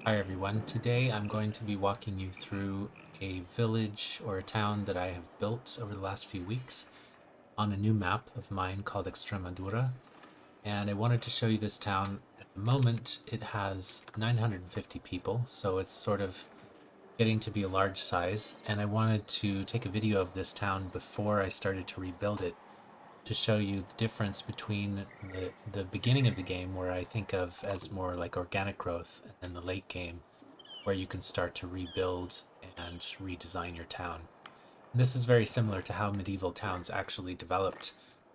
Hi everyone. Today I'm going to be walking you through a village or a town that I have built over the last few weeks on a new map of mine called Extremadura. And I wanted to show you this town. At the moment, it has 950 people, so it's sort of getting to be a large size. And I wanted to take a video of this town before I started to rebuild it to show you the difference between the beginning of the game, where I think of as more like organic growth, and then the late game where you can start to rebuild and redesign your town. And this is very similar to how medieval towns actually developed.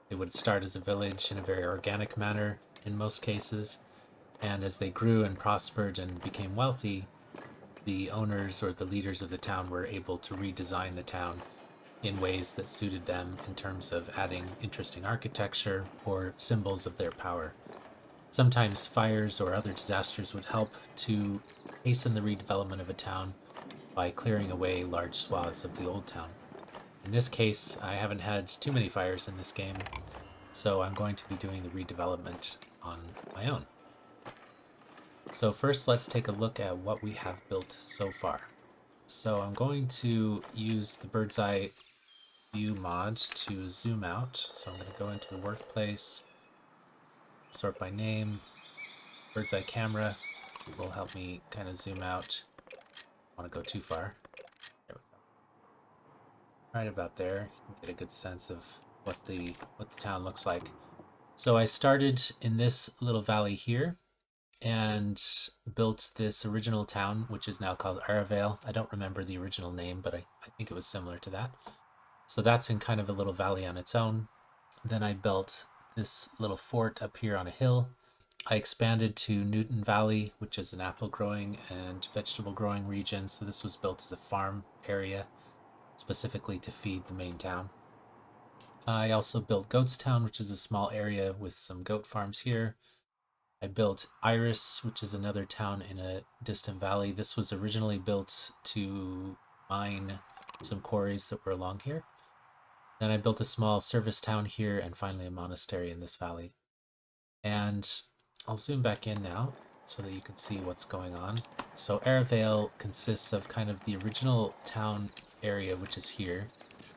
They would start as a village in a very organic manner in most cases, and as they grew and prospered and became wealthy, the owners or the leaders of the town were able to redesign the town in ways that suited them in terms of adding interesting architecture or symbols of their power. Sometimes fires or other disasters would help to hasten the redevelopment of a town by clearing away large swaths of the old town. In this case, I haven't had too many fires in this game, so I'm going to be doing the redevelopment on my own. So first, let's take a look at what we have built so far. So I'm going to use the bird's eye view mod to zoom out. So I'm going to go into the workplace, sort by name, bird's eye camera will help me kind of zoom out. I want to go too far. There we go. Right about there, you can get a good sense of what the town looks like. So I started in this little valley here and built this original town, which is now called Arras. I don't remember the original name, but I think it was similar to that. So that's in kind of a little valley on its own. Then I built this little fort up here on a hill. I expanded to Newton Valley, which is an apple growing and vegetable growing region. So this was built as a farm area specifically to feed the main town. I also built Goatstown, which is a small area with some goat farms here. I built Arras, which is another town in a distant valley. This was originally built to mine some quarries that were along here. Then I built a small service town here, and finally a monastery in this valley. And I'll zoom back in now so that you can see what's going on. So Arras consists of kind of the original town area, which is here.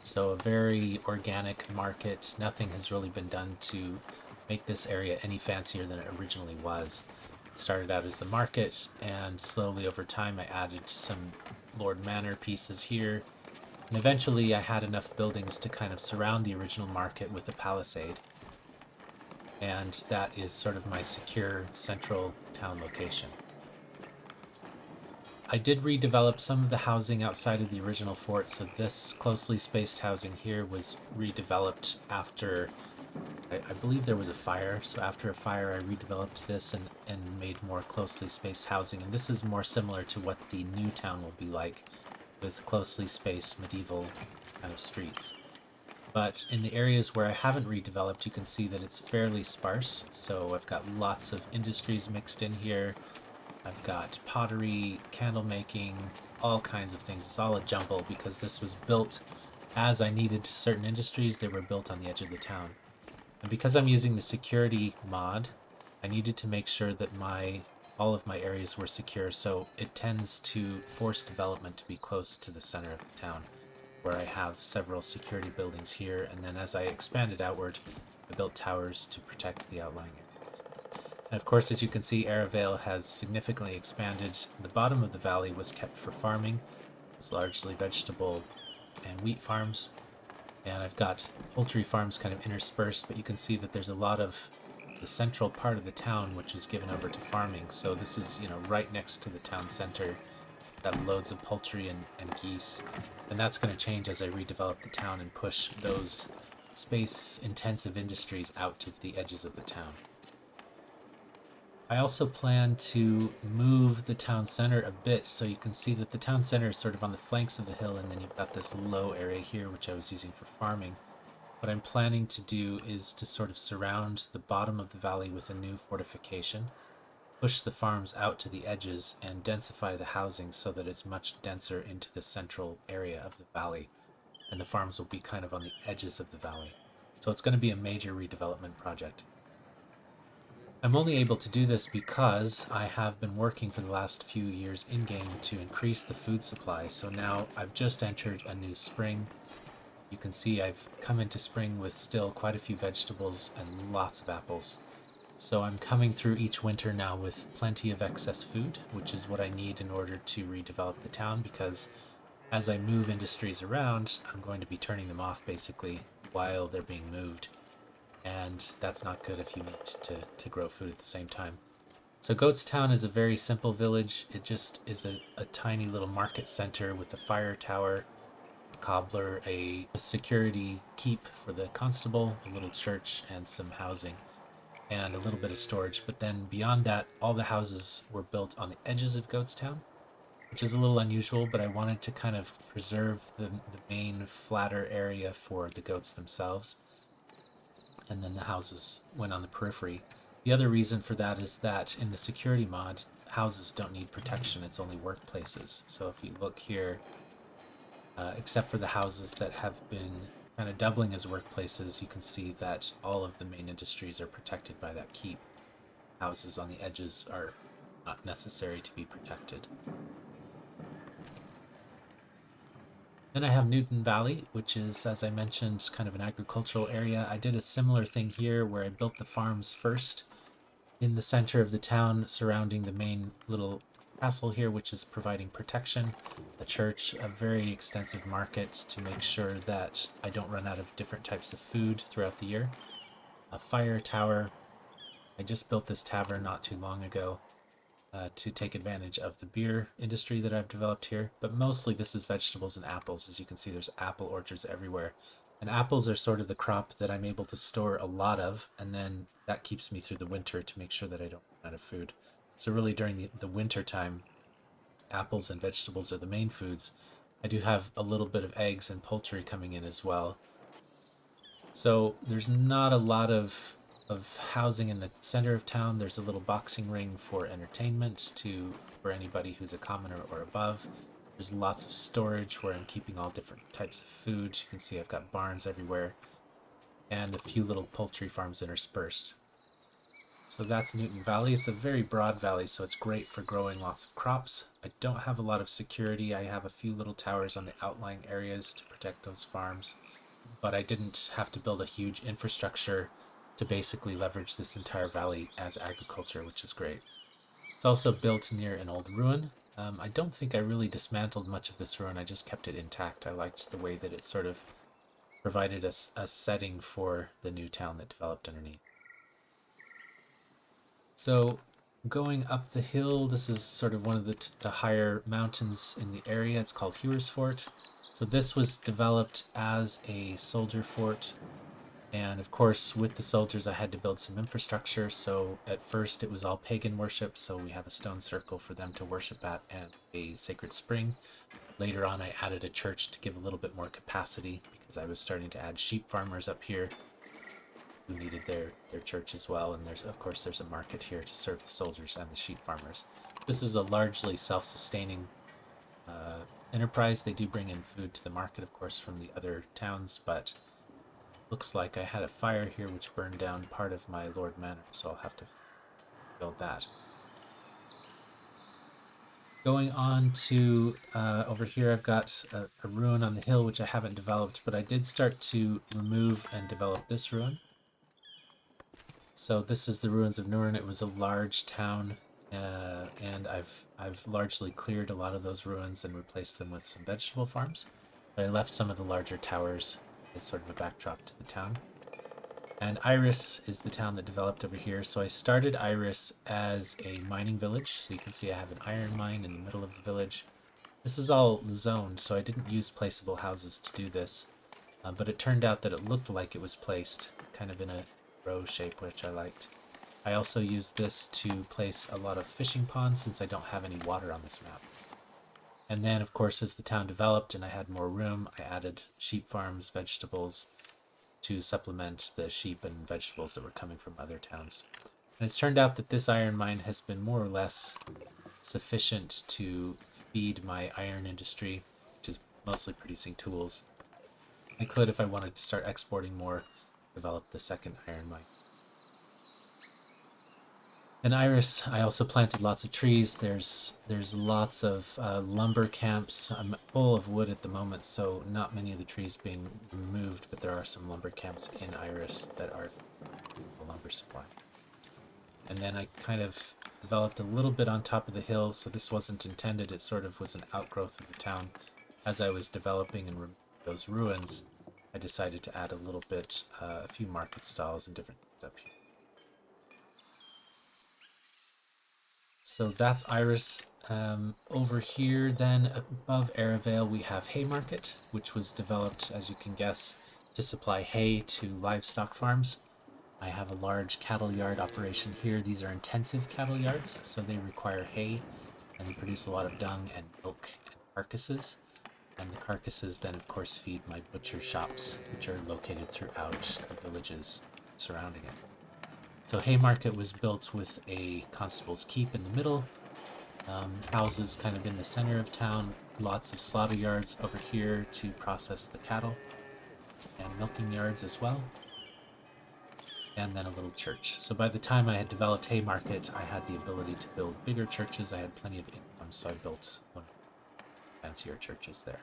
So a very organic market. Nothing has really been done to make this area any fancier than it originally was. It started out as the market, and slowly over time I added some Lord Manor pieces here. And eventually I had enough buildings to kind of surround the original market with a palisade. And that is sort of my secure central town location. I did redevelop some of the housing outside of the original fort, so this closely spaced housing here was redeveloped after, I believe there was a fire, so after a fire I redeveloped this and made more closely spaced housing, and this is more similar to what the new town will be like, with closely spaced medieval kind of streets. But in the areas where I haven't redeveloped, you can see that it's fairly sparse. So I've got lots of industries mixed in here. I've got pottery, candle making, all kinds of things. It's all a jumble because this was built as I needed certain industries. They were built on the edge of the town. And because I'm using the security mod, I needed to make sure that all of my areas were secure, so it tends to force development to be close to the center of the town, where I have several security buildings here, and then as I expanded outward, I built towers to protect the outlying areas. And of course, as you can see, Arras has significantly expanded. The bottom of the valley was kept for farming. It's largely vegetable and wheat farms. And I've got poultry farms kind of interspersed, but you can see that there's a lot of the central part of the town which was given over to farming. So this is, right next to the town center. Got loads of poultry and geese. And that's going to change as I redevelop the town and push those space intensive industries out to the edges of the town. I also plan to move the town center a bit, so you can see that the town center is sort of on the flanks of the hill, and then you've got this low area here which I was using for farming. What I'm planning to do is to sort of surround the bottom of the valley with a new fortification, push the farms out to the edges, and densify the housing so that it's much denser into the central area of the valley, and the farms will be kind of on the edges of the valley. So it's going to be a major redevelopment project. I'm only able to do this because I have been working for the last few years in-game to increase the food supply. So now I've just entered a new spring. You can see I've come into spring with still quite a few vegetables and lots of apples. So I'm coming through each winter now with plenty of excess food, which is what I need in order to redevelop the town, because as I move industries around, I'm going to be turning them off basically while they're being moved. And that's not good if you need to grow food at the same time. So Goatstown is a very simple village. It just is a tiny little market center with a fire tower, a cobbler, a security keep for the constable, a little church, and some housing, and a little bit of storage. But then beyond that, all the houses were built on the edges of Goatstown, which is a little unusual, but I wanted to kind of preserve the main flatter area for the goats themselves, and then the houses went on the periphery. The other reason for that is that in the security mod, houses don't need protection, it's only workplaces. So if you look here, except for the houses that have been kind of doubling as workplaces, you can see that all of the main industries are protected by that keep. Houses on the edges are not necessary to be protected. Then I have Newton Valley, which is, as I mentioned, kind of an agricultural area. I did a similar thing here where I built the farms first in the center of the town surrounding the main little castle here, which is providing protection, a church, a very extensive market to make sure that I don't run out of different types of food throughout the year, a fire tower. I just built this tavern not too long ago to take advantage of the beer industry that I've developed here. But mostly this is vegetables and apples. As you can see, there's apple orchards everywhere. And apples are sort of the crop that I'm able to store a lot of, and then that keeps me through the winter to make sure that I don't run out of food. So really during the winter time, apples and vegetables are the main foods. I do have a little bit of eggs and poultry coming in as well. So there's not a lot of housing in the center of town. There's a little boxing ring for entertainment to for anybody who's a commoner or above. There's lots of storage where I'm keeping all different types of food. You can see I've got barns everywhere and a few little poultry farms interspersed. So that's Newton Valley. It's a very broad valley, so it's great for growing lots of crops. I don't have a lot of security. I have a few little towers on the outlying areas to protect those farms, but I didn't have to build a huge infrastructure to basically leverage this entire valley as agriculture, which is great. It's also built near an old ruin. I don't think I really dismantled much of this ruin, I just kept it intact. I liked the way that it sort of provided a setting for the new town that developed underneath. So going up the hill, this is sort of one of the higher mountains in the area. It's called Hewer's Fort. So this was developed as a soldier fort. And of course, with the soldiers, I had to build some infrastructure. So at first, it was all pagan worship. So we have a stone circle for them to worship at and a sacred spring. Later on, I added a church to give a little bit more capacity because I was starting to add sheep farmers up here who needed their church as well. And there's, of course, there's a market here to serve the soldiers and the sheep farmers. This is a largely self-sustaining enterprise. They do bring in food to the market, of course, from the other towns, but looks like I had a fire here which burned down part of my Lord Manor, so I'll have to build that. Going on to over here, I've got a ruin on the hill which I haven't developed, but I did start to remove and develop this ruin. So this is the ruins of Nuren. It was a large town, and I've largely cleared a lot of those ruins and replaced them with some vegetable farms. But I left some of the larger towers as sort of a backdrop to the town. And Arras is the town that developed over here. So I started Arras as a mining village. So you can see I have an iron mine in the middle of the village. This is all zoned, so I didn't use placeable houses to do this. But it turned out that it looked like it was placed kind of in a row shape, which I liked. I also used this to place a lot of fishing ponds since I don't have any water on this map. And then, of course, as the town developed and I had more room, I added sheep farms, vegetables, to supplement the sheep and vegetables that were coming from other towns. And it's turned out that this iron mine has been more or less sufficient to feed my iron industry, which is mostly producing tools. I could, if I wanted to start exporting more, develop the second iron mine. In Iris, I also planted lots of trees. There's lots of lumber camps. I'm full of wood at the moment, so not many of the trees being removed, but there are some lumber camps in Iris that are a lumber supply. And then I kind of developed a little bit on top of the hill, so this wasn't intended. It sort of was an outgrowth of the town. As I was developing and removing those ruins, I decided to add a little bit, a few market stalls and different things up here. So that's Iris. Over here, then above Arravale, we have Haymarket, which was developed, as you can guess, to supply hay to livestock farms. I have a large cattle yard operation here. These are intensive cattle yards, so they require hay and they produce a lot of dung and milk and carcasses. And the carcasses then, of course, feed my butcher shops, which are located throughout the villages surrounding it. So Haymarket was built with a constable's keep in the middle, houses kind of in the center of town, lots of slaughter yards over here to process the cattle, and milking yards as well, and then a little church. So by the time I had developed Haymarket, I had the ability to build bigger churches. I had plenty of income, so I built one of the fancier churches there.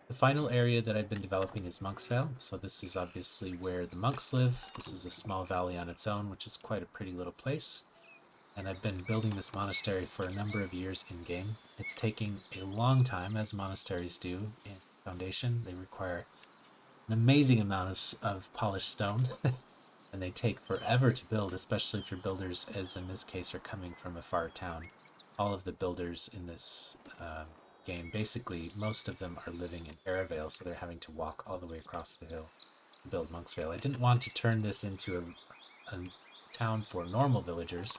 The final area that I've been developing is Monksvale. So this is obviously where the monks live. This is a small valley on its own, which is quite a pretty little place. And I've been building this monastery for a number of years in-game. It's taking a long time, as monasteries do in Foundation. They require an amazing amount of polished stone, and they take forever to build, especially if your builders, as in this case, are coming from a far town. All of the builders in this game, basically, most of them are living in Arravale, so they're having to walk all the way across the hill to build Monksvale. I didn't want to turn this into a town for normal villagers.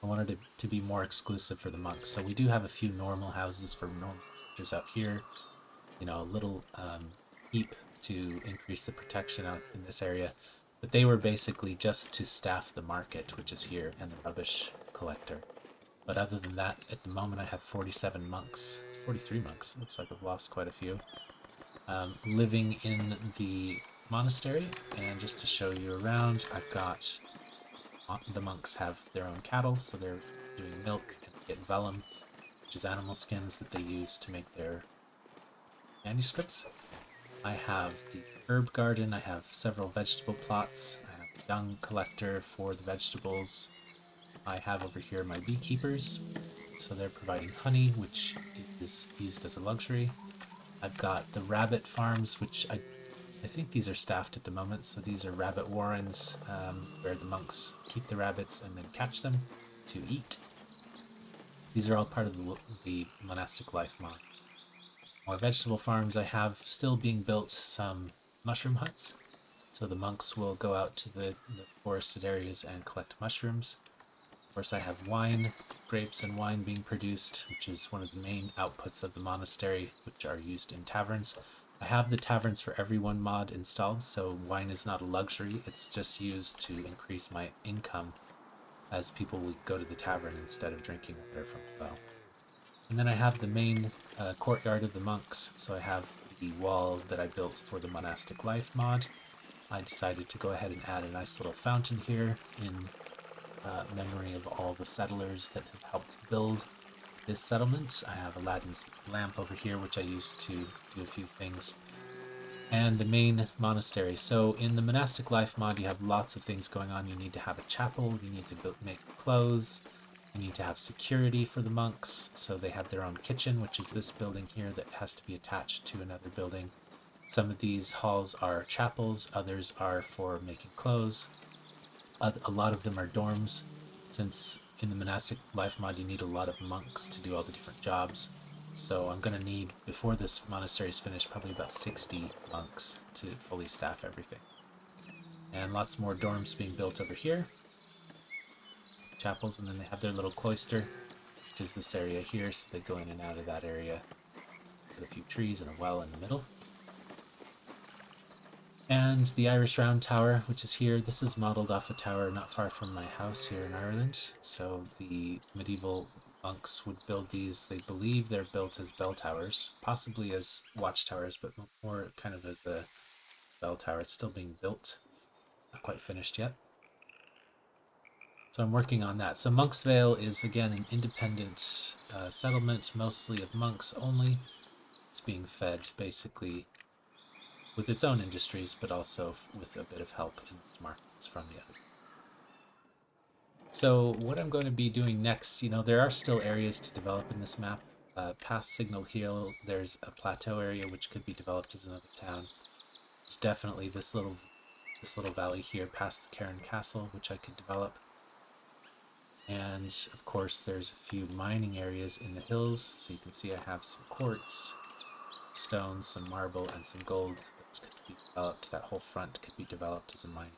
I wanted it to be more exclusive for the monks. So we do have a few normal houses for normal villagers out here. You know, a little keep to increase the protection out in this area. But they were basically just to staff the market, which is here, and the rubbish collector. But other than that, at the moment I have 47 monks, 43 monks, looks like I've lost quite a few, living in the monastery. And just to show you around, I've got, the monks have their own cattle, so they're doing milk and get vellum, which is animal skins that they use to make their manuscripts. I have the herb garden, I have several vegetable plots, I have a dung collector for the vegetables. I have over here my beekeepers, so they're providing honey, which is used as a luxury. I've got the rabbit farms, which I think these are staffed at the moment, so these are rabbit warrens, where the monks keep the rabbits and then catch them to eat. These are all part of the monastic life mod. More vegetable farms I have still being built, some mushroom huts. So the monks will go out to the forested areas and collect mushrooms. Of course, I have wine, grapes and wine being produced, which is one of the main outputs of the monastery, which are used in taverns. I have the taverns for everyone mod installed, so wine is not a luxury. It's just used to increase my income as people will go to the tavern instead of drinking water from the well. And then I have the main courtyard of the monks, so I have the wall that I built for the monastic life mod. I decided to go ahead and add a nice little fountain here in memory of all the settlers that have helped build this settlement. I have Aladdin's lamp over here, which I use to do a few things. And the main monastery. So in the monastic life mod, you have lots of things going on. You need to have a chapel, you need to make clothes, you need to have security for the monks. So they have their own kitchen, which is this building here that has to be attached to another building. Some of these halls are chapels, others are for making clothes. A lot of them are dorms, since in the monastic life mod you need a lot of monks to do all the different jobs. So I'm going to need, before this monastery is finished, probably about 60 monks to fully staff everything. And lots more dorms being built over here. Chapels, and then they have their little cloister, which is this area here, so they go in and out of that area with a few trees and a well in the middle. And the Irish Round Tower, which is here. This is modeled off a tower not far from my house here in Ireland. So the medieval monks would build these. They believe they're built as bell towers, possibly as watchtowers, but more kind of as a bell tower. It's still being built, not quite finished yet. So I'm working on that. So Monksvale is again an independent settlement, mostly of monks only. It's being fed basically with its own industries, but also with a bit of help in its markets from the other. So what I'm going to be doing next, there are still areas to develop in this map. Past Signal Hill, there's a plateau area which could be developed as another town. There's definitely this little valley here past the Cairn Castle, which I could develop. And of course, there's a few mining areas in the hills. So you can see I have some quartz, stones, some marble, and some gold that could be developed. That whole front could be developed as a mine.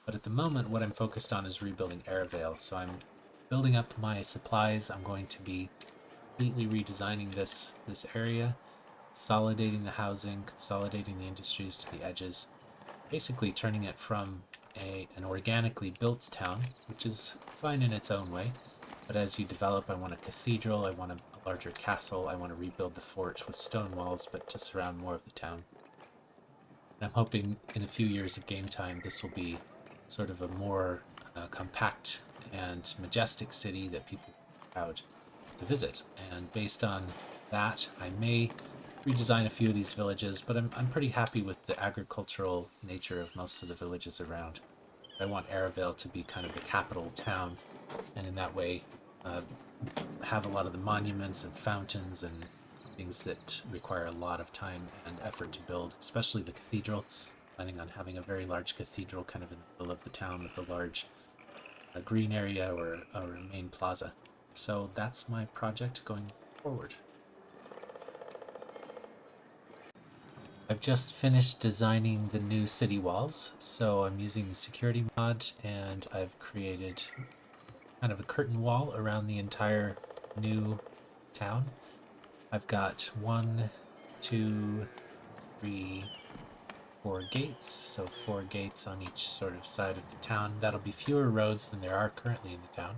But at the moment, what I'm focused on is rebuilding Aravale. So I'm building up my supplies. I'm going to be completely redesigning this area, consolidating the housing, consolidating the industries to the edges, basically turning it from an organically built town, which is fine in its own way. But as you develop, I want a cathedral, I want a larger castle, I want to rebuild the fort with stone walls, but to surround more of the town. And I'm hoping in a few years of game time, this will be sort of a more compact and majestic city that people are proud to visit. And based on that, I may redesign a few of these villages, but I'm pretty happy with the agricultural nature of most of the villages around. I want Aravale to be kind of the capital town, and in that way have a lot of the monuments and fountains and things that require a lot of time and effort to build, especially the cathedral. Planning on having a very large cathedral kind of in the middle of the town with a large green area or a main plaza. So that's my project going forward. I've just finished designing the new city walls, so I'm using the security mod, and I've created kind of a curtain wall around the entire new town. I've got 1, 2, 3, 4 gates, so 4 gates on each sort of side of the town. That'll be fewer roads than there are currently in the town.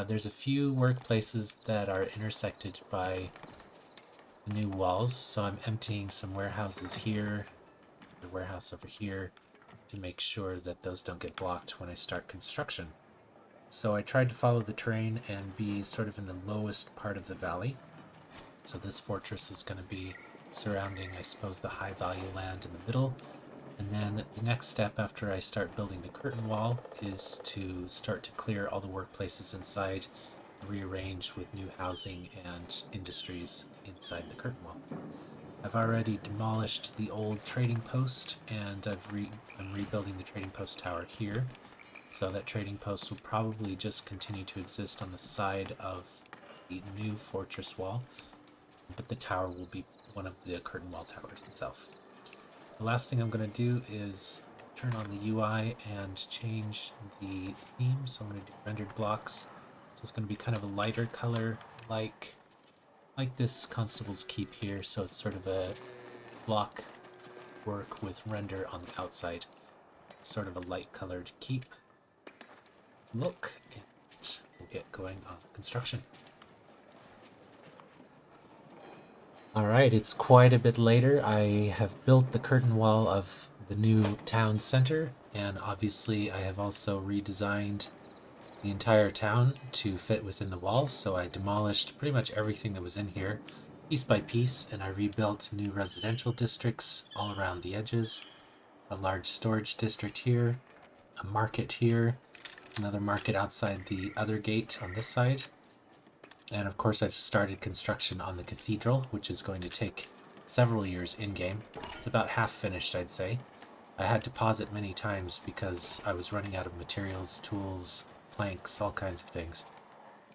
There's a few workplaces that are intersected by the new walls, so I'm emptying some warehouses here, the warehouse over here, to make sure that those don't get blocked when I start construction. So I tried to follow the terrain and be sort of in the lowest part of the valley. So this fortress is going to be surrounding, I suppose, the high value land in the middle. And then the next step after I start building the curtain wall is to start to clear all the workplaces inside, rearrange with new housing and industries inside the curtain wall. I've already demolished the old trading post, and I'm rebuilding the trading post tower here. So that trading post will probably just continue to exist on the side of the new fortress wall, but the tower will be one of the curtain wall towers itself. The last thing I'm going to do is turn on the UI and change the theme. So I'm going to do rendered blocks. So it's going to be kind of a lighter color, like this Constable's Keep here. So it's sort of a block work with render on the outside. Sort of a light colored keep look, and we'll get going on construction. Alright, it's quite a bit later. I have built the curtain wall of the new town center, and obviously I have also redesigned the entire town to fit within the wall, so I demolished pretty much everything that was in here piece by piece, and I rebuilt new residential districts all around the edges, a large storage district here, a market here, another market outside the other gate on this side. And of course I've started construction on the cathedral, which is going to take several years in-game. It's about half finished, I'd say. I had to pause it many times because I was running out of materials, tools, planks, all kinds of things.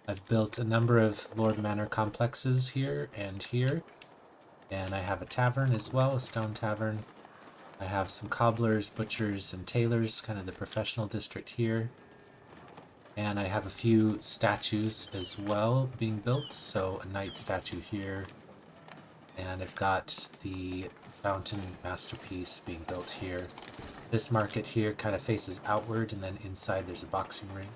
I've built a number of Lord Manor complexes here, and I have a tavern as well, a stone tavern. I have some cobblers, butchers, and tailors, kind of the professional district here. And I have a few statues as well being built, so a knight statue here, and I've got the fountain masterpiece being built here. This market here kind of faces outward, and then inside there's a boxing ring.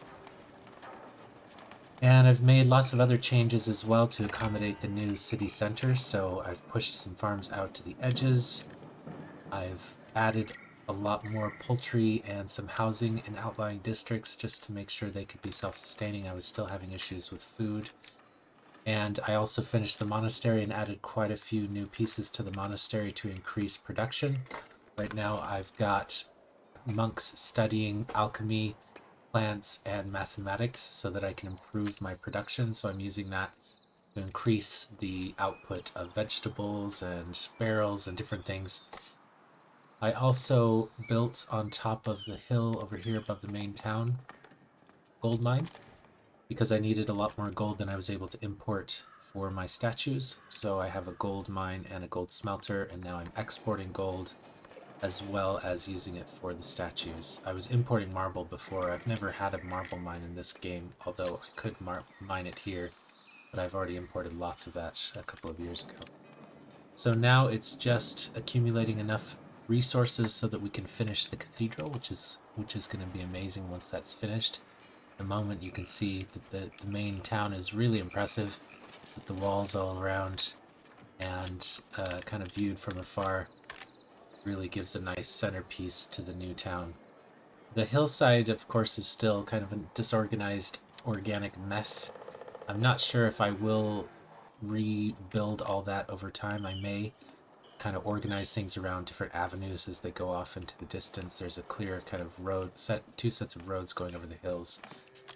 And I've made lots of other changes as well to accommodate the new city center, so I've pushed some farms out to the edges. I've added a lot more poultry and some housing in outlying districts just to make sure they could be self-sustaining. I was still having issues with food. And I also finished the monastery and added quite a few new pieces to the monastery to increase production. Right now I've got monks studying alchemy, plants, and mathematics so that I can improve my production. So I'm using that to increase the output of vegetables and barrels and different things. I also built on top of the hill over here above the main town gold mine because I needed a lot more gold than I was able to import for my statues. So I have a gold mine and a gold smelter, and now I'm exporting gold as well as using it for the statues. I was importing marble before. I've never had a marble mine in this game, although I could mine it here, but I've already imported lots of that a couple of years ago. So now it's just accumulating enough resources so that we can finish the cathedral, which is going to be amazing once that's finished. At the moment you can see that the main town is really impressive with the walls all around, and kind of viewed from afar really gives a nice centerpiece to the new town. The hillside, of course, is still kind of a disorganized organic mess. I'm not sure if I will rebuild all that over time. I may kind of organize things around different avenues as they go off into the distance. There's a clear kind of two sets of roads going over the hills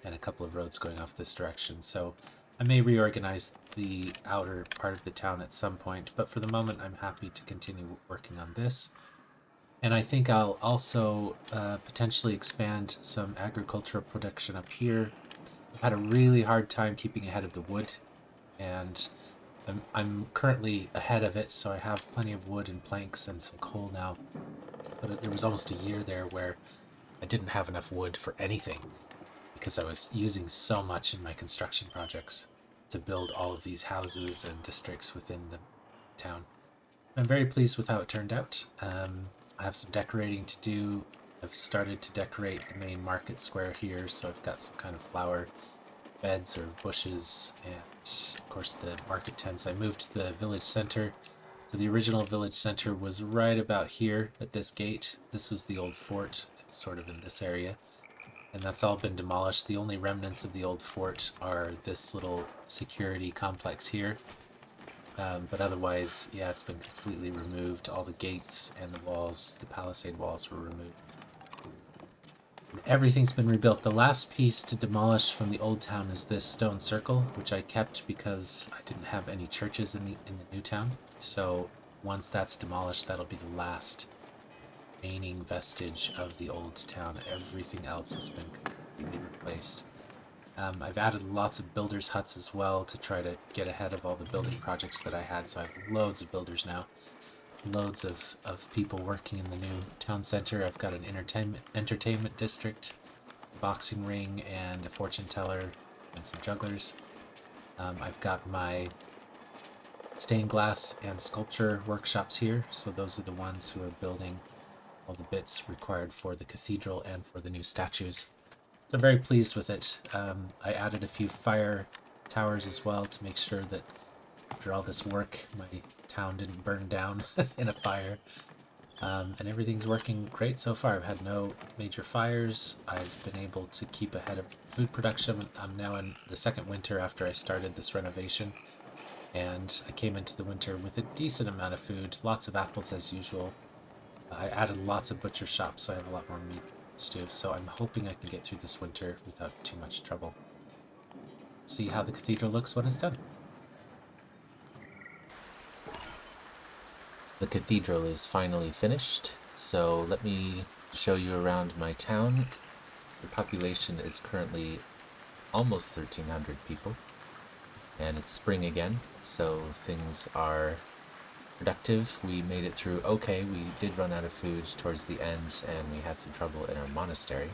and a couple of roads going off this direction. So I may reorganize the outer part of the town at some point, but for the moment I'm happy to continue working on this. And I think I'll also potentially expand some agricultural production up here. I've had a really hard time keeping ahead of the wood, and I'm currently ahead of it, so I have plenty of wood and planks and some coal now. But there was almost a year there where I didn't have enough wood for anything because I was using so much in my construction projects to build all of these houses and districts within the town. I'm very pleased with how it turned out. I have some decorating to do. I've started to decorate the main market square here, so I've got some kind of flower beds or bushes, and of course the market tents. I moved the village center. So the original village center was right about here at this gate. This was the old fort, sort of in this area, and that's all been demolished. The only remnants of the old fort are this little security complex here. But otherwise, yeah, it's been completely removed. All the gates and the walls, the palisade walls, were removed. Everything's been rebuilt. The last piece to demolish from the old town is this stone circle, which I kept because I didn't have any churches in the new town. So once that's demolished, that'll be the last remaining vestige of the old town. Everything else has been completely replaced. I've added lots of builders' huts as well to try to get ahead of all the building projects that I had. So I have loads of builders now. Loads of people working in the new town center. I've got an entertainment district, a boxing ring, and a fortune teller, and some jugglers. I've got my stained glass and sculpture workshops here, so those are the ones who are building all the bits required for the cathedral and for the new statues. So I'm very pleased with it. I added a few fire towers as well to make sure that after all this work, my town didn't burn down in a fire. And everything's working great so far. I've had no major fires. I've been able to keep ahead of food production. I'm now in the second winter after I started this renovation. And I came into the winter with a decent amount of food, lots of apples as usual. I added lots of butcher shops, so I have a lot more meat to stew. So I'm hoping I can get through this winter without too much trouble. See how the cathedral looks when it's done. The cathedral is finally finished, so let me show you around my town. The population is currently almost 1,300 people, and it's spring again, so things are productive. We made it through okay. We did run out of food towards the end, and we had some trouble in our monastery,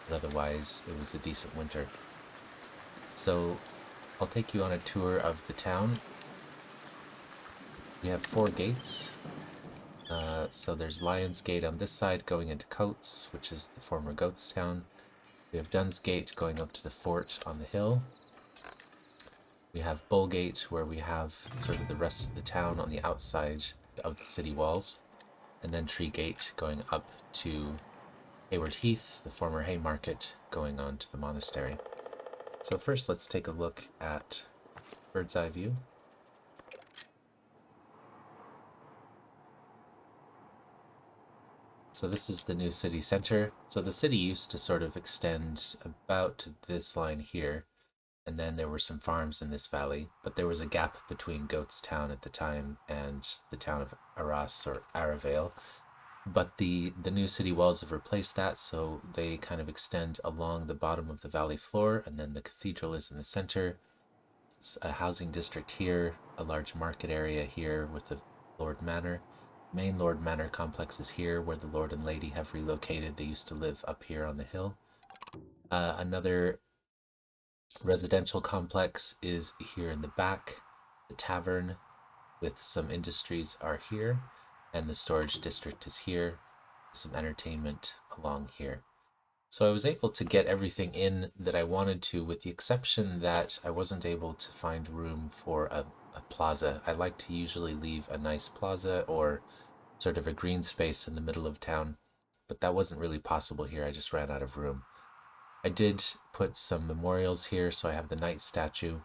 but otherwise it was a decent winter. So I'll take you on a tour of the town. We have 4 gates. So there's Lion's Gate on this side going into Coates, which is the former Goats town. We have Dunn's Gate going up to the fort on the hill. We have Bull Gate, where we have sort of the rest of the town on the outside of the city walls. and then Tree Gate going up to Hayward Heath, the former Haymarket, going on to the Monastery. So first let's take a look at bird's eye view. So this is the new city center. So the city used to sort of extend about to this line here, and then there were some farms in this valley, but there was a gap between Goats Town at the time and the town of Arras or Aravale. But the new city walls have replaced that, so they kind of extend along the bottom of the valley floor, and then the cathedral is in the center. It's a housing district here, a large market area here with the Lord Manor. Main Lord Manor complex is here, where the Lord and Lady have relocated. They used to live up here on the hill. Another residential complex is here in the back. The tavern with some industries are here, and the storage district is here. Some entertainment along here. So I was able to get everything in that I wanted to, with the exception that I wasn't able to find room for a plaza. I like to usually leave a nice plaza or sort of a green space in the middle of town, but that wasn't really possible here. I just ran out of room. I did put some memorials here, so I have the knight statue.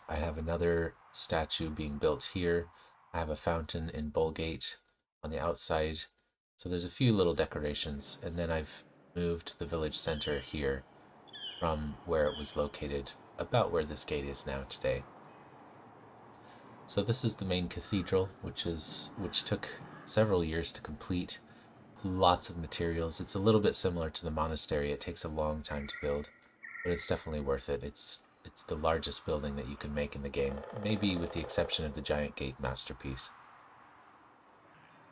I have another statue being built here. I have a fountain in Bullgate on the outside. So there's a few little decorations, and then I've moved the village center here from where it was located, about where this gate is now today. So this is the main cathedral, which took several years to complete. Lots of materials. It's a little bit similar to the monastery. It takes a long time to build, but it's definitely worth it. It's the largest building that you can make in the game, maybe with the exception of the giant gate masterpiece.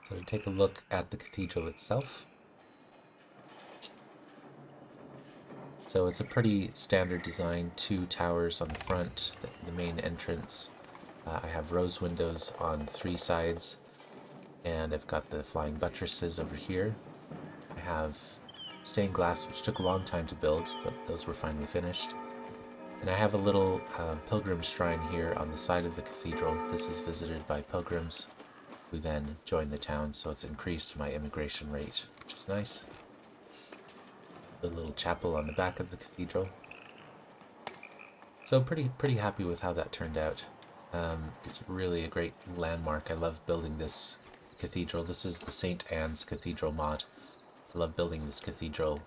So to take a look at the cathedral itself. So it's a pretty standard design, 2 towers on the front, the main entrance. I have rose windows on 3 sides, and I've got the flying buttresses over here. I have stained glass, which took a long time to build, but those were finally finished. And I have a little pilgrim shrine here on the side of the cathedral. This is visited by pilgrims who then join the town, so it's increased my immigration rate, which is nice. The little chapel on the back of the cathedral. So pretty happy with how that turned out. It's really a great landmark. I love building this cathedral. This is the St. Anne's Cathedral mod. I love building this cathedral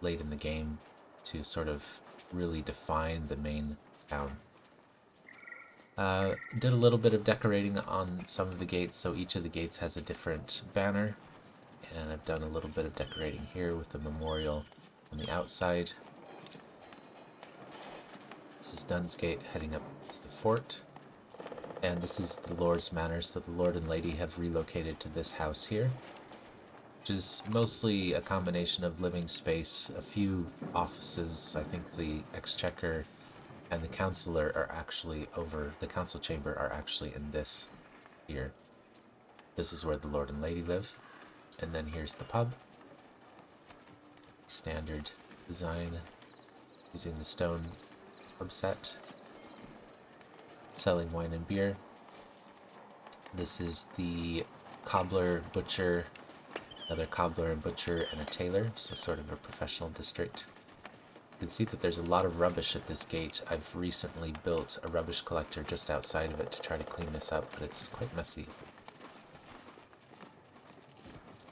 late in the game to sort of really define the main town. Did a little bit of decorating on some of the gates, so each of the gates has a different banner, and I've done a little bit of decorating here with the memorial on the outside. This is Dunsgate heading up to the fort, and this is the Lord's Manor, so the Lord and Lady have relocated to this house here, which is mostly a combination of living space, a few offices. I think the Exchequer and the Councillor are actually over, the Council Chamber are actually in this here. This is where the Lord and Lady live. And then here's the pub. Standard design, using the stone pub set. Selling wine and beer. This is the cobbler, butcher, another cobbler and butcher, and a tailor, so sort of a professional district. You can see that there's a lot of rubbish at this gate. I've recently built a rubbish collector just outside of it to try to clean this up, but it's quite messy.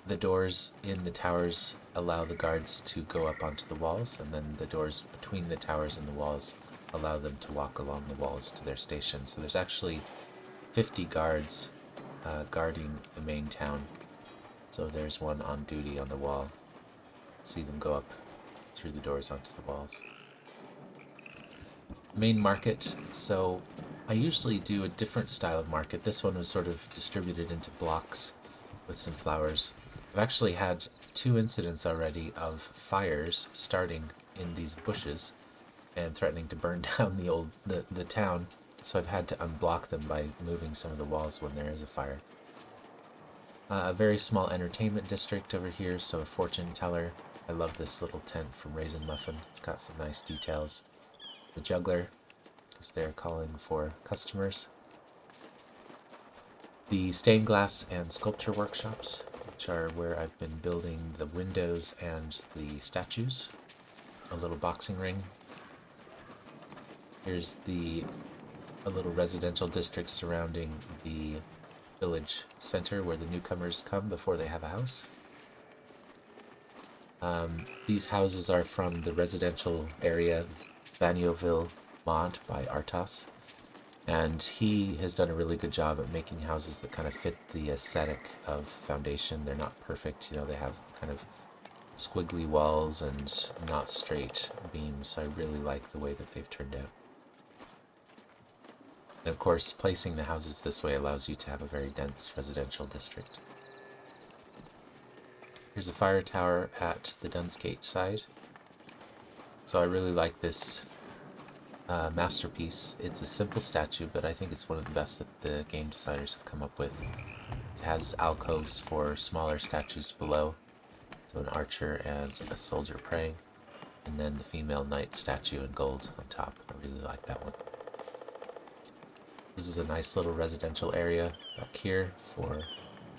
The doors in the towers allow the guards to go up onto the walls, and then the doors between the towers and the walls allow them to walk along the walls to their station. So there's actually 50 guards guarding the main town. So there's one on duty on the wall. See them go up through the doors onto the walls. Main market. So I usually do a different style of market. This one was sort of distributed into blocks with some flowers. I've actually had 2 incidents already of fires starting in these bushes and threatening to burn down the town. So I've had to unblock them by moving some of the walls when there is a fire. A very small entertainment district over here, so a fortune teller. I love this little tent from Raisin Muffin. It's got some nice details. The juggler, who's there calling for customers. The stained glass and sculpture workshops, which are where I've been building the windows and the statues. A little boxing ring. Here's a little residential district surrounding the village center where the newcomers come before they have a house. These houses are from the residential area, Vanilleville mod by Arras. And he has done a really good job at making houses that kind of fit the aesthetic of Foundation. They're not perfect, they have kind of squiggly walls and not straight beams. So I really like the way that they've turned out. And of course, placing the houses this way allows you to have a very dense residential district. Here's a fire tower at the Dunsgate side. So I really like this masterpiece. It's a simple statue, but I think it's one of the best that the game designers have come up with. It has alcoves for smaller statues below, so an archer and a soldier praying, and then the female knight statue in gold on top. I really like that one. This is a nice little residential area back here for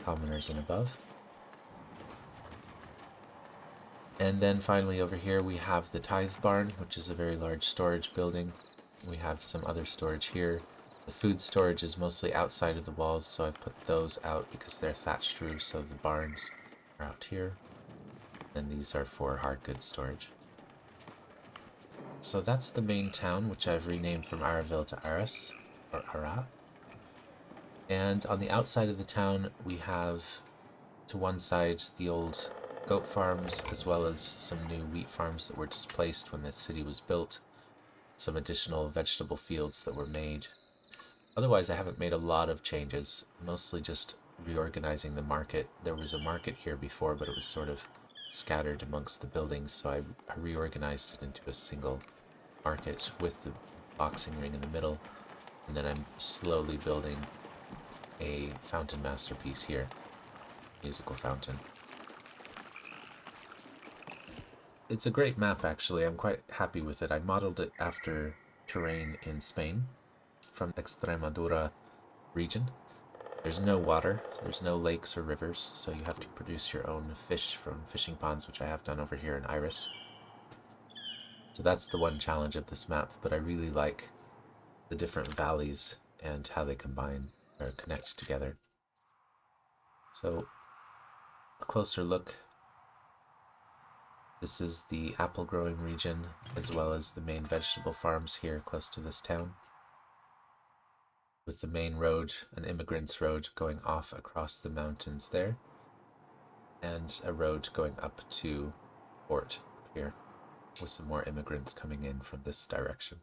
commoners and above. And then finally over here we have the tithe barn, which is a very large storage building. We have some other storage here. The food storage is mostly outside of the walls, so I've put those out because they're thatched roofs, so the barns are out here. And these are for hard goods storage. So that's the main town, which I've renamed from Araville to Arras, or Arras. And on the outside of the town, we have to one side the old goat farms, as well as some new wheat farms that were displaced when the city was built. Some additional vegetable fields that were made. Otherwise, I haven't made a lot of changes, mostly just reorganizing the market. There was a market here before, but it was sort of scattered amongst the buildings, so I reorganized it into a single market with the boxing ring in the middle, and then I'm slowly building a fountain masterpiece here, musical fountain. It's a great map, actually. I'm quite happy with it. I modeled it after terrain in Spain from Extremadura region. There's no water, so there's no lakes or rivers, so you have to produce your own fish from fishing ponds, which I have done over here in Arras. So that's the one challenge of this map, but I really like the different valleys and how they combine or connect together. So a closer look. This is the apple growing region, as well as the main vegetable farms here close to this town, with the main road, an immigrant's road, going off across the mountains there, and a road going up to Port here, with some more immigrants coming in from this direction.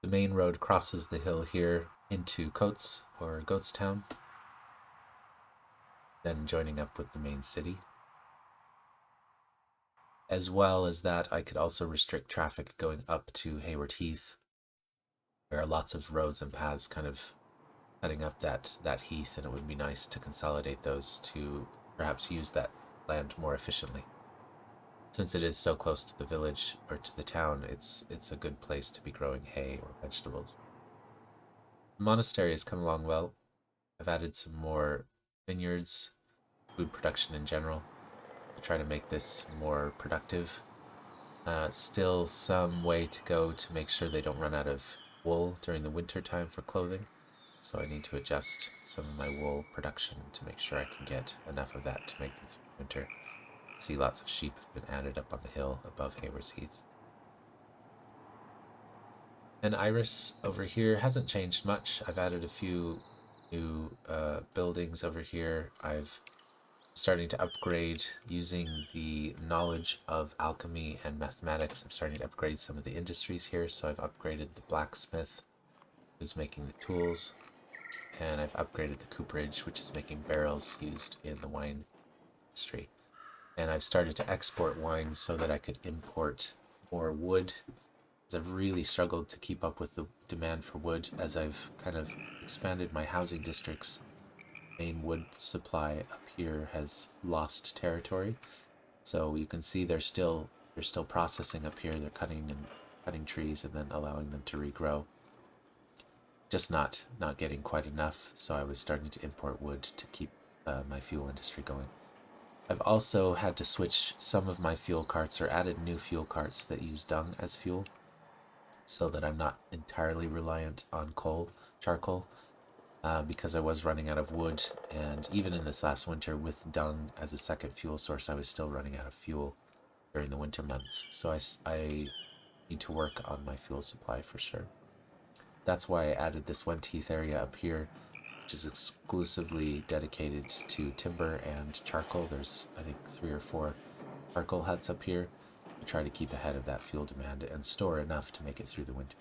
The main road crosses the hill here into Coates, or Goatstown, then joining up with the main city. As well as that, I could also restrict traffic going up to Hayward Heath. There are lots of roads and paths kind of cutting up that heath, and it would be nice to consolidate those to perhaps use that land more efficiently. Since it is so close to the village or to the town, it's a good place to be growing hay or vegetables. The monastery has come along well. I've added some more vineyards, food production in general, to try to make this more productive. Still some way to go to make sure they don't run out of wool during the winter time for clothing. So I need to adjust some of my wool production to make sure I can get enough of that to make it through winter. See lots of sheep have been added up on the hill above Hayward's Heath. And Arras over here hasn't changed much. I've added a few new buildings over here. I've starting to upgrade using the knowledge of alchemy and mathematics. I'm starting to upgrade some of the industries here. So I've upgraded the blacksmith, who's making the tools, and I've upgraded the cooperage, which is making barrels used in the wine industry. And I've started to export wine so that I could import more wood, as I've really struggled to keep up with the demand for wood as I've kind of expanded my housing districts. Main wood supply up here has lost territory, so you can see they're still processing up here. They're cutting trees and then allowing them to regrow. Just not getting quite enough, so I was starting to import wood to keep my fuel industry going. I've also had to switch some of my fuel carts or added new fuel carts that use dung as fuel so that I'm not entirely reliant on charcoal, because I was running out of wood. And even in this last winter, with dung as a second fuel source, I was still running out of fuel during the winter months. So I need to work on my fuel supply for sure. That's why I added this one teeth area up here, which is exclusively dedicated to timber and charcoal. There's, I think, 3 or 4 charcoal huts up here to try to keep ahead of that fuel demand and store enough to make it through the winter.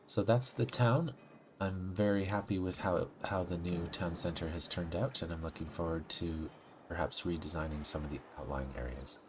So that's the town. I'm very happy with how the new town center has turned out, and I'm looking forward to perhaps redesigning some of the outlying areas.